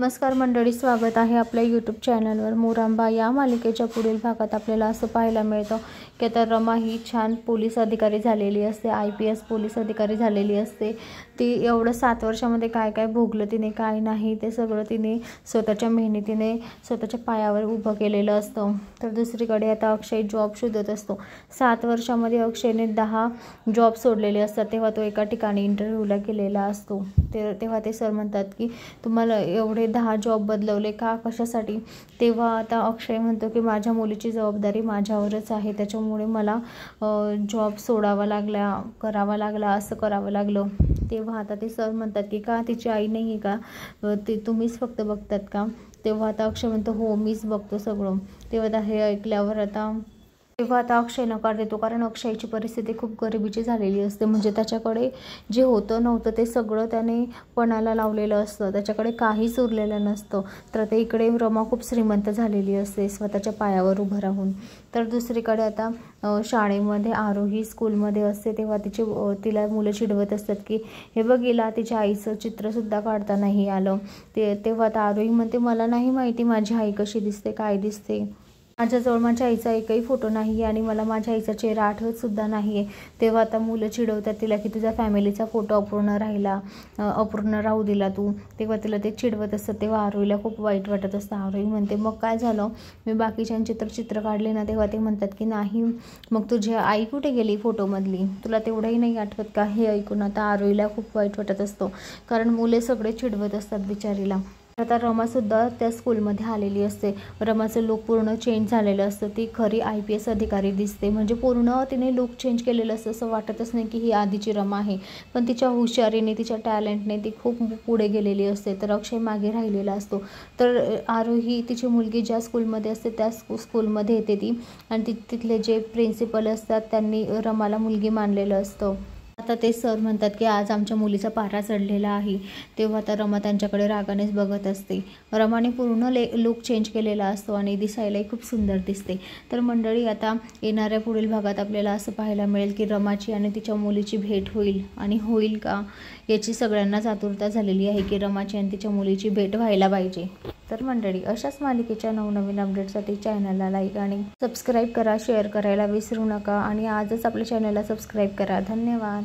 नमस्कार मंडळी, स्वागत आहे आपल्या यूट्यूब चॅनलवर। मोरांबा या मालिकेच्या पुढील भागात आपल्याला असं पाहायला मिळतं की आता रमा ही छान पोलीस अधिकारी झालेली असते, IPS पोलीस अधिकारी झालेली असते। ती एवढं 7 वर्षामध्ये काय काय भोगलं तिने, काय नाही ते सगळं तिने स्वतःच्या मेहनतीने स्वतःच्या पायावर उभं केलेलं असतं। तर दुसरीकडे आता अक्षय जॉब शोधत असतो। 7 वर्षामध्ये अक्षयने 10 जॉब सोडलेले असतात। तेव्हा तो एका ठिकाणी इंटरव्ह्यूला गेलेला असतो। तेव्हा ते सर म्हणतात की तुम्हाला एवढे 10 जॉब बदलवले का, कशासाठी? तेव्हा आता अक्षय म्हणतो की माझ्या मुलीची जबाबदारी माझ्यावरच आहे, त्याच्यामुळे मला जॉब सोडावा लागला, करावा लागला, असं करावं लागलं। तेव्हा आता ते सर म्हणतात की का तिची आई नाही आहे का, ते तुम्हीच फक्त बघतात का? तेव्हा आता अक्षय म्हणतो हो मीच बघतो सगळं। तेव्हा हे ऐकल्यावर आता अक्षय नकार देतो, कारण अक्षयची परिस्थिती खूप गरिबीची झालेली असते। म्हणजे त्याच्याकडे जे होतं नव्हतं ते सगळं त्याने पणाला लावलेलं असतं, त्याच्याकडे काहीच उरलेलं नसतं। तर ते इकडे रमा खूप श्रीमंत झालेली असते स्वतःच्या पायावर उभं राहून। तर दुसरीकडे आता शाळेमध्ये आरोही स्कूलमध्ये असते, तेव्हा तिला मुलं चिडवत असतात की हे बघ हिला तिच्या आईचं चित्रसुद्धा काढता नाही आलं। तेव्हा आता आरोही म्हणते मला नाही माहिती माझी आई कशी दिसते, काय दिसते, माझ्याजवळ माझ्या आईचा एकही फोटो नाही आहे आणि मला माझ्या आईचा चेहरा आठवत सुद्धा नाही आहे। तेव्हा आता मुलं चिडवतात तिला की तुझ्या फॅमिलीचा फोटो अपूर्ण राहू दिला तू। तेव्हा तिला ते चिडवत असतात। तेव्हा आरोहीला खूप वाईट वाटत असतं। आरोही म्हणते मग काय झालं, मी बाकीच्यांची तर चित्र काढले ना। तेव्हा ते म्हणतात की नाही, मग तुझी आई कुठे गेली फोटोमधली, तुला तेवढंही नाही आठवत का? हे ऐकून आता आरोहीला खूप वाईट वाटत असतो, कारण मुले सगळे चिडवत असतात बिचारीला। आता रमासुद्धा त्या स्कूलमध्ये आलेली असते। रमाचं लुक पूर्ण चेंज झालेलं असतं, ती खरी IPS अधिकारी दिसते। म्हणजे पूर्ण तिने लुक चेंज केलेलं असतं, असं वाटतच नाही की ही आधीची रमा आहे। पण तिच्या हुशारीने, तिच्या टॅलेंटने ती खूप पुढे गेलेली असते। तर अक्षय मागे राहिलेला असतो। तर आरोही तिची मुलगी ज्या स्कूलमध्ये असते त्या स्कूलमध्ये येते ती, आणि तिथले जे प्रिन्सिपल असतात त्यांनी रमाला मुलगी मानलेलं असतं। आता ते सर म्हणतात की आज आमच्या मुलीचा पारा चढलेला आहे। तेव्हा आता रमा त्यांच्याकडे रागानेच बघत असते। रमाने पूर्ण लुक चेंज केलेला असतो आणि दिसायलाही खूप सुंदर दिसते। तर मंडळी, आता येणाऱ्या पुढील भागात आपल्याला असं पाहायला मिळेल की रमाची आणि तिच्या मुलीची भेट होईल, आणि होईल का याची सगळ्यांनाच आतुरता झालेली आहे की रमाची आणि तिच्या मुलीची भेट व्हायला पाहिजे। तर मंडळी, अशाच मालिकेच्या नवनवीन अपडेटसाठी चॅनलला लाईक आणि सबस्क्राईब करा, शेअर करायला विसरू नका, आणि आजच आपल्या चॅनलला सबस्क्राईब करा। धन्यवाद।